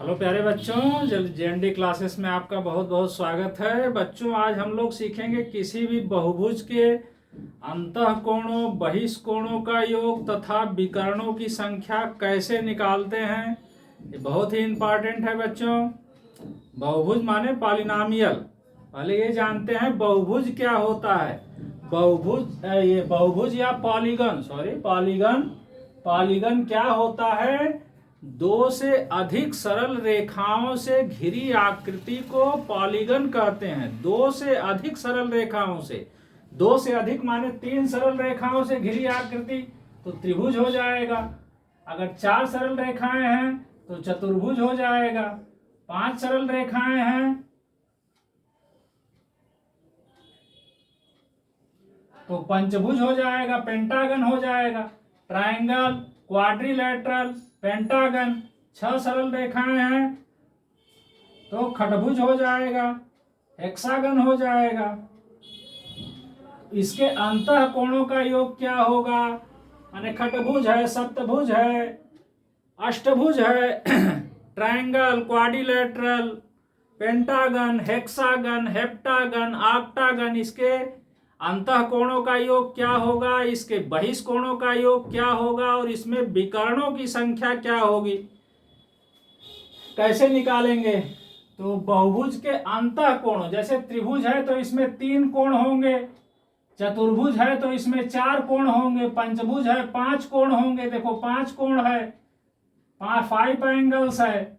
Hello प्यारे बच्चों, JND classes में आपका बहुत बहुत स्वागत है। बच्चों, आज हम लोग सीखेंगे किसी भी बहुभुज के अंतःकोणों, बहिष्कोणों का योग तथा विकर्णों की संख्या कैसे निकालते हैं। ये बहुत ही इम्पोर्टेंट है बच्चों। बहुभुज माने पॉलिनॉमियल। पहले ये जानते हैं बहुभुज क्या होता है। ये बहुभुज या पॉलीगन क्या होता है। दो से अधिक सरल रेखाओं से घिरी आकृति को पॉलीगन कहते हैं। दो से अधिक सरल रेखाओं से, दो से अधिक माने 3 सरल रेखाओं से घिरी आकृति तो त्रिभुज हो जाएगा। अगर 4 सरल रेखाएं हैं तो चतुर्भुज हो जाएगा। 5 सरल रेखाएं हैं तो पंचभुज हो जाएगा, पेंटागन हो जाएगा। Triangle, quadrilateral, pentagon. 6 सरल रेखाएं हैं तो खटभुज हो जाएगा, हेक्सागन हो जाएगा। इसके अंतःकोणों का योग क्या होगा। माने खटभुज है, सप्तभुज है, अष्टभुज है, triangle, quadrilateral, pentagon, hexagon, heptagon, octagon. इसके अंतःकोणों का योग क्या होगा, इसके बहिष्कोणों का योग क्या होगा और इसमें विकर्णों की संख्या क्या होगी, कैसे निकालेंगे। तो बहुभुज के अंतःकोण, जैसे त्रिभुज है तो इसमें 3 कोण होंगे, चतुर्भुज है तो इसमें 4 कोण होंगे, पंचभुज है 5 कोण होंगे। देखो 5 कोण है, 5 एंगल्स है।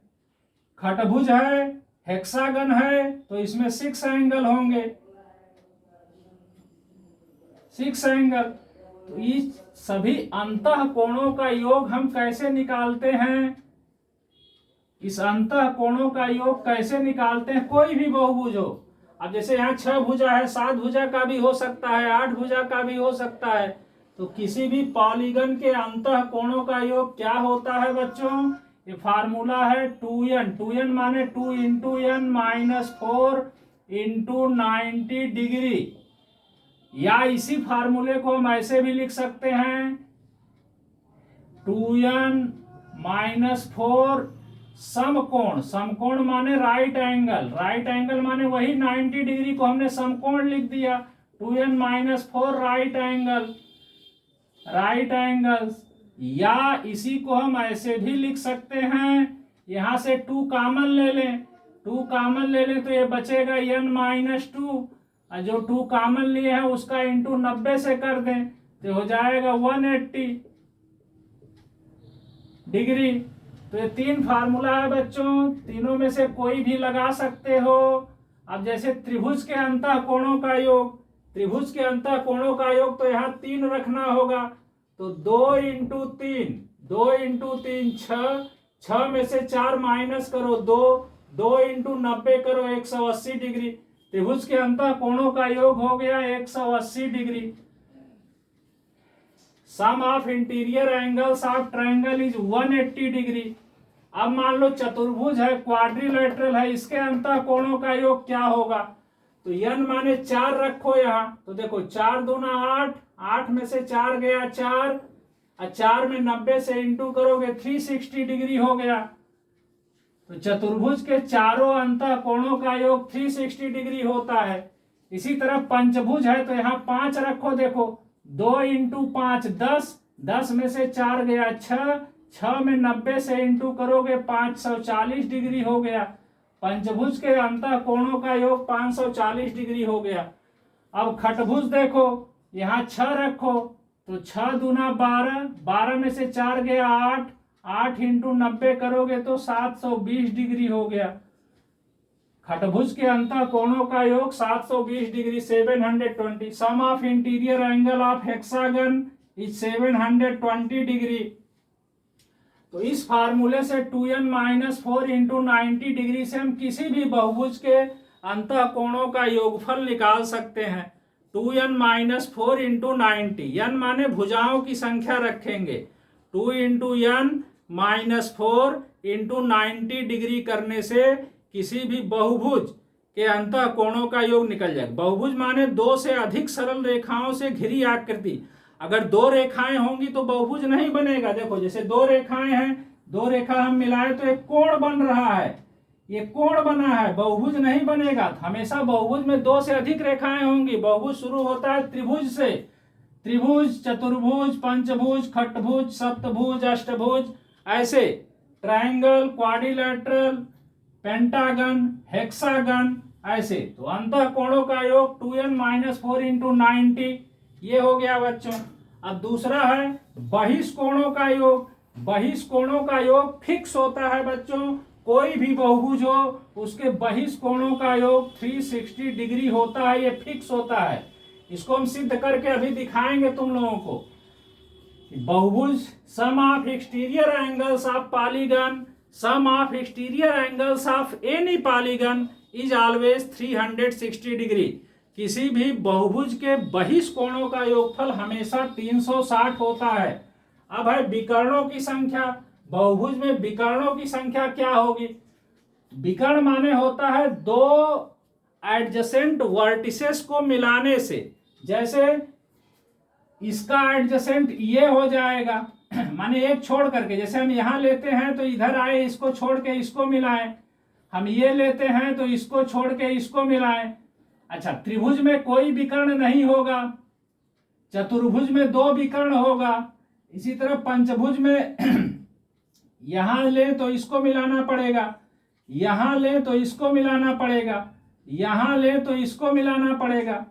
खटभुज है, हेक्सागन है तो इसमें 6 एंगल होंगे, 6 एंगल। तो इस सभी अंतःकोणों का योग हम कैसे निकालते हैं। इस अंतःकोणों का योग कैसे निकालते हैं। कोई भी बहुभुज हो, अब जैसे यहाँ 6 भुजा है, 7 भुजा का भी हो सकता है, 8 भुजा का भी हो सकता है। तो किसी भी पॉलीगन के अंतःकोणों का योग क्या होता है बच्चों। ये फार्मूला है 2n। 2n माने 2 into n minus 4 into 90 degree. या इसी फार्मूले को हम ऐसे भी लिख सकते हैं 2n माइनस 4 समकोण। समकोण माने राइट एंगल, राइट एंगल माने वही 90 डिग्री को हमने समकोण लिख दिया। 2n minus 4 right angle, right angles. या इसी को हम ऐसे भी लिख सकते हैं, यहां से 2 कॉमन ले लें, 2 कॉमन ले लें तो ये बचेगा n माइनस 2। जो 2 कॉमन लिए हैं उसका इंटू 90 से कर दें तो हो जाएगा 180 डिग्री। तो ये 3 फार्मूला है बच्चों, तीनों में से कोई भी लगा सकते हो। अब जैसे त्रिभुज के अंतःकोणों का योग, त्रिभुज के अंतःकोणों का योग तो यहाँ 3 रखना होगा। तो 2 इंटू 3, 2 इंटू 3 6, 6 में से 4 माइनस करो 2, 2 इंटू 90 करो 180 डिग्री। त्रिभुज के अंतःकोणों का योग हो गया 180 degree. Sum of interior angles of triangle is 180 degree. अब मान लो चतुर्भुज है, क्वाड्रिलेटरल है, इसके अंतःकोणों का योग क्या होगा। तो n माने 4 रखो यहाँ। तो देखो 4 दूना 8, 8 में से 4 गया 4, और 4 में 90 से इंटू करोगे 360 डिग्री हो गया। तो चतुर्भुज के चारों अंतःकोणों का योग 360 डिग्री होता है। इसी तरह पंचभुज है तो यहाँ 5 रखो। देखो 2 इंटू 5 10, 10 में से 4 गया 6, 6 में 90 से इंटू करोगे 540 डिग्री हो गया। पंचभुज के अंतःकोणों का योग 540 डिग्री हो गया। अब खटभुज देखो, यहाँ 6 रखो तो 6 दूना 12, 12 में से 4 गया 8, 8 इंटू 90 करोगे तो 720 डिग्री हो गया। खटभुज के अंतःकोणों का योग 720 degree, 720। Sum of interior angle of hexagon is 720 degree. तो इस फार्मूले से 2n माइनस 4 इंटू 90 डिग्री से हम किसी भी बहुभुज के अंतःकोणों का योगफल निकाल सकते हैं। 2n माइनस 4 इंटू 90, n माने भुजाओं की संख्या रखेंगे। 2 into n minus 4 into 90 degree करने से किसी भी बहुभुज के अंतःकोणों का योग निकल जाएगा। बहुभुज माने 2 से अधिक सरल रेखाओं से घिरी आकृति। अगर 2 रेखाएं होंगी तो बहुभुज नहीं बनेगा। देखो जैसे 2 रेखाएं हैं, दो रेखा हम मिलाए तो एक कोण बन रहा है, ये कोण बना है, बहुभुज नहीं बनेगा। हमेशा बहुभुज में दो से अधिक रेखाएं होंगी। बहुभुज शुरू होता है त्रिभुज से, त्रिभुज, चतुर्भुज, पंचभुज, खट्टभुज, सप्तभुज, अष्टभुज, ऐसे ट्रायंगल, क्वाड्रिलेटरल, पेंटागन, हेक्सागन, ऐसे। तो अंतः कोणों का योग 2n-4 × 90, ये हो गया बच्चों। अब दूसरा है बहिष्कोणों का योग। बहिष्कोणों का योग फिक्स होता है बच्चों, कोई भी बहुभुज हो उसके बहिष्कोणों का योग 360 डिग्री होता है, ये फिक्स होता है। इसको हम सिद्ध करके अभी दिखाएंगे तुम लोगों को। बहुभुज sum of exterior angles of polygon, sum of exterior angles of any polygon is always 360 degree. किसी भी बहुभुज के बहिष्कोणों का योगफल हमेशा 360 होता है। अब है विकर्णों की संख्या। बहुभुज में विकर्णों की संख्या क्या होगी? विकर्ण माने होता है दो एडजेसेंट वर्टिसेस को मिलाने से। जैसे इसका एडजेसेंट ये हो जाएगा, माने एक छोड़ करके, जैसे हम यहां लेते हैं तो इधर आए, इसको छोड़ के इसको मिलाएं। हम ये लेते हैं तो इसको छोड़ के इसको मिलाएं। अच्छा, त्रिभुज में कोई विकर्ण नहीं होगा, चतुर्भुज में दो विकर्ण होगा, इसी तरह पंचभुज में यहां ले तो इसको मिलाना पड़ेगा, यहां ले तो इसको मिलाना पड़ेगा, यहां ले तो इसको मिलाना पड़ेगा,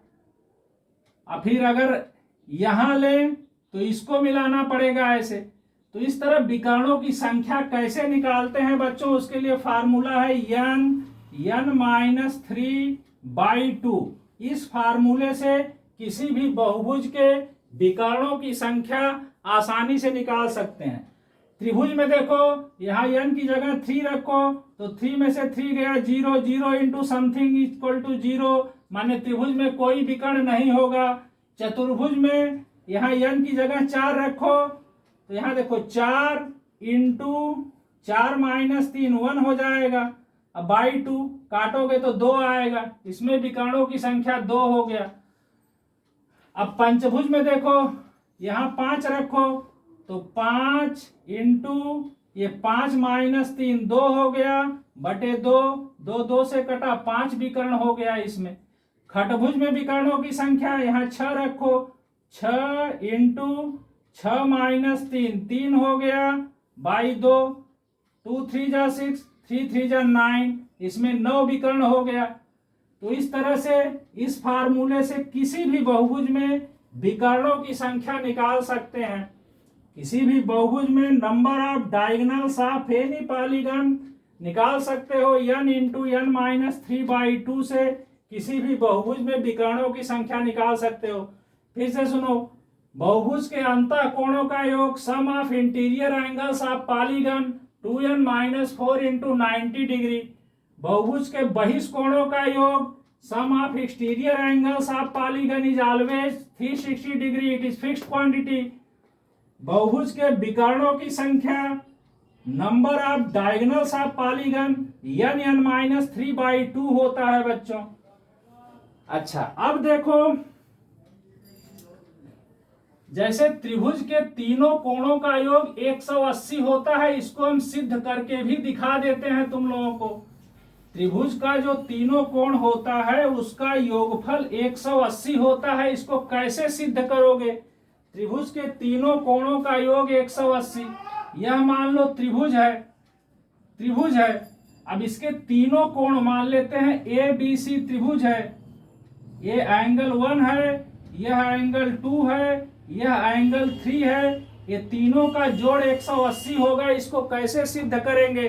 और फिर अगर यहां ले तो इसको मिलाना पड़ेगा, ऐसे। तो इस तरह विकर्णों की संख्या कैसे निकालते हैं बच्चों? उसके लिए फार्मूला है n-3/2। इस फार्मूले से किसी भी बहुभुज के विकर्णों की संख्या आसानी से निकाल सकते हैं। त्रिभुज में देखो, यहाँ n की जगह 3 रखो तो 3 में से 3 गया 0, 0 इंटू समथिंग इक्वल टू 0, माने त्रिभुज में कोई विकर्ण नहीं होगा। चतुर्भुज में यहाँ n की जगह 4 रखो तो यहाँ देखो 4 इंटू 4 - 3 1 हो जाएगा। अब बाई 2 काटोगे तो 2 आएगा, इसमें विकर्णों की संख्या 2 हो गया। अब पंचभुज में देखो, यहाँ 5 रखो तो 5 इंटू ये 5 - 3 2 हो गया, बटे 2, 2 2 से कटा, 5 विकर्ण हो गया इसमें। खट्टभुज में विकर्णों की संख्या यहाँ 6 रखो, 6 इंटू 6 - 3 3 हो गया, बाई 2, 2 3 जा 6, 3 3 जा 9, इसमें 9 विकर्ण हो गया। तो इस तरह से इस फार्मूले से किसी भी बहुभुज में विकर्णों की संख्या निकाल सकते हैं। किसी भी बहुभुज में number of diagonals of any polygon निकाल सकते हो। n इंटू n - 3/2 से किसी भी बहुभुज में विकर्णों की संख्या निकाल सकते हो। फिर से सुनो, बहुभुज के अंतः कोणों का योग sum of interior angles of polygon 2n-4 × 90 degree. बहुभुज के बहिष्कोणों का योग sum of exterior angles of polygon is always 360 degree, it is fixed quantity. बहुभुज के विकर्णों की संख्या number of diagonals of polygon n - 3/2 होता है बच्चों। अच्छा, अब देखो, जैसे त्रिभुज के तीनों कोणों का योग 180 होता है, इसको हम सिद्ध करके भी दिखा देते हैं तुम लोगों को। त्रिभुज का जो तीनों कोण होता है उसका योगफल 180 होता है। इसको कैसे सिद्ध करोगे? त्रिभुज के तीनों कोणों का योग 180। यह मान लो त्रिभुज है, त्रिभुज है। अब इसके तीनों कोण मान लेते हैं ABC त्रिभुज है। ये एंगल 1 है, यह एंगल 2 है, यह एंगल 3 है। ये तीनों का जोड़ 180 होगा। इसको कैसे सिद्ध करेंगे?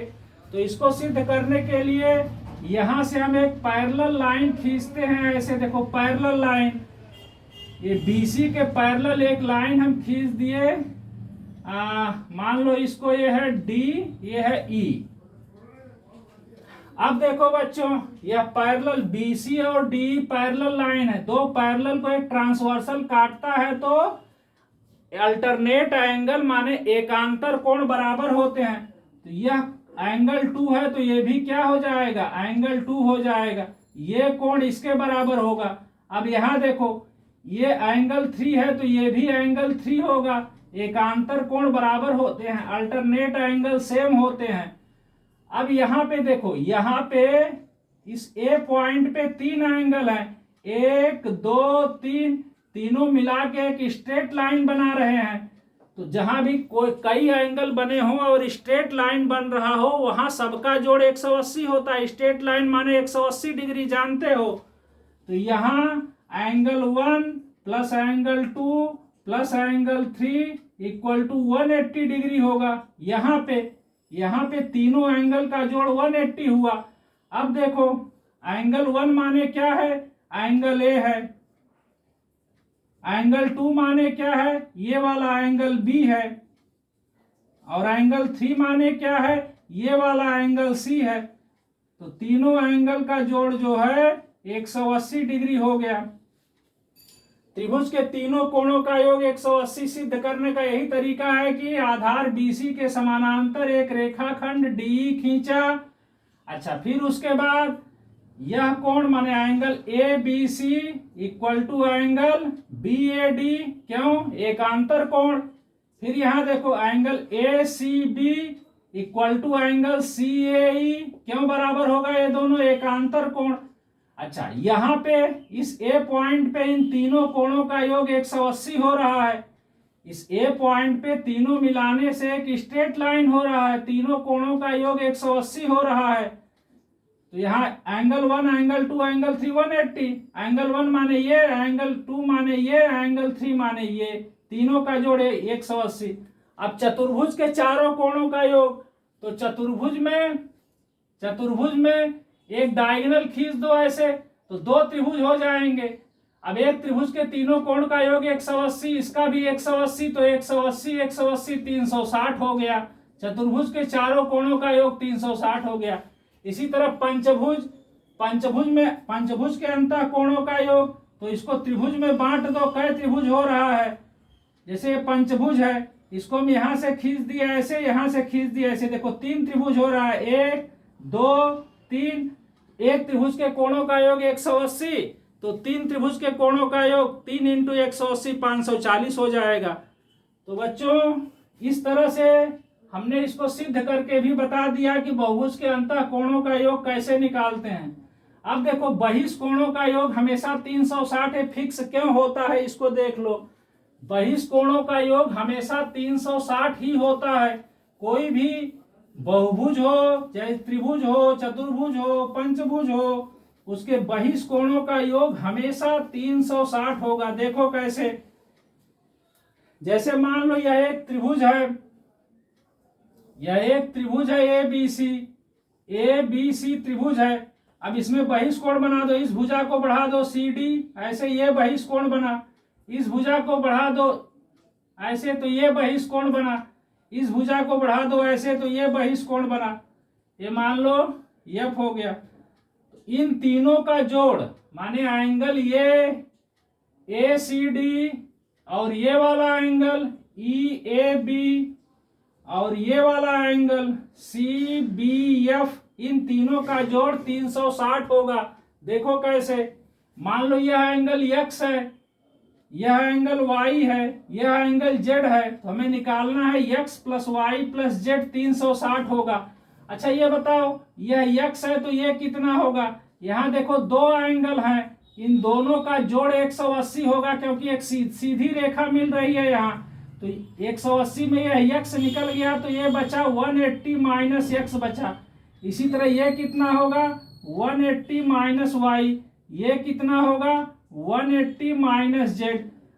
तो इसको सिद्ध करने के लिए यहां से हम एक पैरेलल लाइन खींचते हैं। ऐसे देखो, पैरेलल लाइन, ये BC के पैरेलल एक लाइन हम खींच दिए। मान लो इसको ये है D, ये है E। अब देखो बच्चों, यह पैरेलल BC और DE पैरेलल लाइन है। दो पैरेलल को एक ट्रांसवर्सल काटता है तो अल्टरनेट एंगल माने एकांतर कोण बराबर होते हैं। तो यह एंगल 2 है तो ये भी क्या हो जाएगा? एंगल 2 हो जाएगा। ये कोण इसके बराबर होगा। अब यहां देखो, ये एंगल 3 है तो ये भी एंगल 3 होगा। एकांतर कोण बराबर होते हैं, अल्टरनेट एंगल सेम होते हैं। अब यहाँ पे देखो, यहाँ पे इस ए पॉइंट पे 3 एंगल है, 1 2 3, तीनों मिला के एक स्ट्रेट लाइन बना रहे हैं। तो जहां भी कोई कई एंगल बने हो और स्ट्रेट लाइन बन रहा हो, वहां सबका जोड़ 180 होता है। स्ट्रेट लाइन माने 180 डिग्री, जानते हो। तो यहाँ angle 1 plus angle 2 plus angle 3 equal to 180 degree होगा। यहाँ पे तीनों एंगल का जोड़ 180 हुआ। अब देखो, एंगल 1 माने क्या है, एंगल ए है। एंगल 2 माने क्या है, ये वाला एंगल बी है। और एंगल 3 माने क्या है, ये वाला एंगल सी है। तो तीनों एंगल का जोड़ जो है 180 डिग्री हो गया। त्रिभुज के तीनों कोणों का योग 180 सिद्ध करने का यही तरीका है कि आधार BC के समानांतर एक रेखाखंड DE खींचा। अच्छा, फिर उसके बाद यह कोण माने angle ABC equal to angle BAD, क्यों, एकांतर कोण। फिर यहां देखो angle ACB equal to angle CAE, क्यों बराबर होगा, ये दोनों एकांतर कोण। अच्छा, यहाँ पे इस ए पॉइंट पे इन तीनों कोणों का योग 180 हो रहा है। इस ए पॉइंट पे तीनों मिलाने से एक स्ट्रेट लाइन हो रहा है, तीनों कोणों का योग 180 हो रहा है। तो यहाँ एंगल 1 एंगल 2 एंगल 3 180, एंगल 1 माने ये, एंगल 2 माने ये, एंगल 3 माने ये, तीनों का जोड़ 180। अब चतुर्भुज के चारों कोणों का योग, तो चतुर्भुज में एक डायगोनल खींच दो ऐसे, तो 2 त्रिभुज हो जाएंगे। अब एक त्रिभुज के तीनों कोण का योग 180, इसका भी 180, तो 180 180 360 हो गया। चतुर्भुज के चारों कोणों का योग 360 हो गया। इसी तरह पंचभुज के अंतः कोणों का योग, तो इसको त्रिभुज में बांट दो, कई त्रिभुज हो रहा है। जैसे पंचभुज है, इसको हम यहां से खींच दिया ऐसे, यहां से खींच दिया ऐसे, देखो 3 त्रिभुज हो रहा है, 1 2 3। एक त्रिभुज के कोणों का योग 180, तो 3 त्रिभुज के कोणों का योग 3 इंटू 180 540 हो जाएगा। तो बच्चों, इस तरह से हमने इसको सिद्ध करके भी बता दिया कि बहुभुज के अंतः कोणों का योग कैसे निकालते हैं। अब देखो, बहिष कोणों का योग हमेशा 360 है, फिक्स क्यों होता है, इसको देख लो। बहिष कोणों का योग हमेशा 360 ही होता है। कोई भी बहुभुज हो, चाहे त्रिभुज हो, चतुर्भुज हो, पंचभुज हो, उसके बहिष कोणों का योग हमेशा 360 होगा। देखो कैसे, जैसे मान लो यह एक त्रिभुज है, ABC त्रिभुज है। अब इसमें बहिष कोण बना दो, इस भुजा को बढ़ा दो CD, ऐसे ये बहिष कोण बना। इस भुजा को बढ़ा दो ऐसे, तो ये बहिष कोण बना। इस भुजा को बढ़ा दो ऐसे, तो ये बहिष कोण बना। ये मान लो F हो गया। तो इन तीनों का जोड़ माने एंगल ये ACD और ये वाला एंगल EAB और ये वाला एंगल CBF, इन तीनों का जोड़ 360 होगा। देखो कैसे, मान लो यह एंगल X है, यह एंगल Y है, यह एंगल Z है, तो हमें निकालना है X plus Y plus Z, 360 होगा। अच्छा ये बताओ, यह X है तो ये कितना होगा। यहाँ देखो 2 एंगल हैं, इन दोनों का जोड़ 180 होगा, क्योंकि एक सीधी रेखा मिल रही है यहाँ। तो 180 में यह x निकल गया, तो ये बचा 180 माइनस x बचा। इसी तरह ये कितना होगा, 180 माइनस y, ये कितना होगा 180 माइनस z।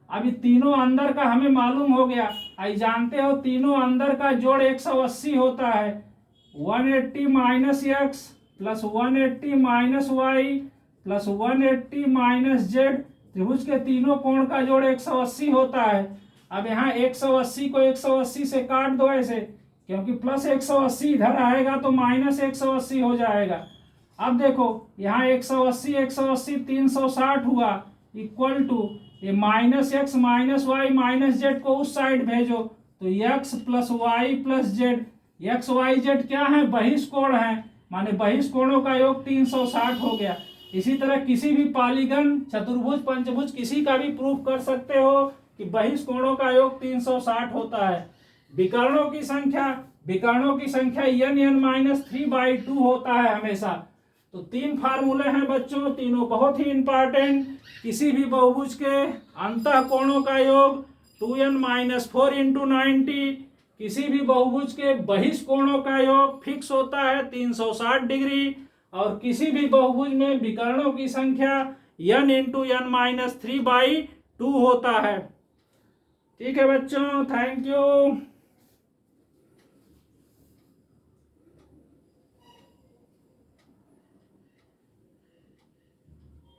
अभी तीनों अंदर का हमें मालूम हो गया, आई जानते हो तीनों अंदर का जोड़ 180 होता है। 180 minus x plus 180 minus y plus 180 minus z, त्रिभुज के तीनों कोण का जोड़ 180 होता है। अब यहाँ 180 को 180 से काट दो ऐसे, क्योंकि प्लस 180 इधर आएगा तो माइनस 180 हो जाएगा। अब देखो यहाँ 180 180 360 हुआ, इक्वल टू ये minus x minus y minus z को उस साइड भेजो, तो x plus y plus z, x y z क्या है, बहिष कोण है, माने बहिष कोणों का योग 360 हो गया। इसी तरह किसी भी पॉलीगन, चतुर्भुज, पंचभुज किसी का भी प्रूफ कर सकते हो कि बहिष कोणों का योग 360 होता है। विकर्णों की संख्या n(n-3/2 होता है हमेशा। तो 3 फार्मूले हैं बच्चों, तीनों बहुत ही इंपॉर्टेंट। किसी भी बहुभुज के अंतः कोणों का योग 2n-4 × 90, किसी भी बहुभुज के बहिष कोणों का योग फिक्स होता है 360 डिग्री, और किसी भी बहुभुज में विकर्णों की संख्या n × n-3/2 होता है। ठीक है बच्चों, थैंक यू।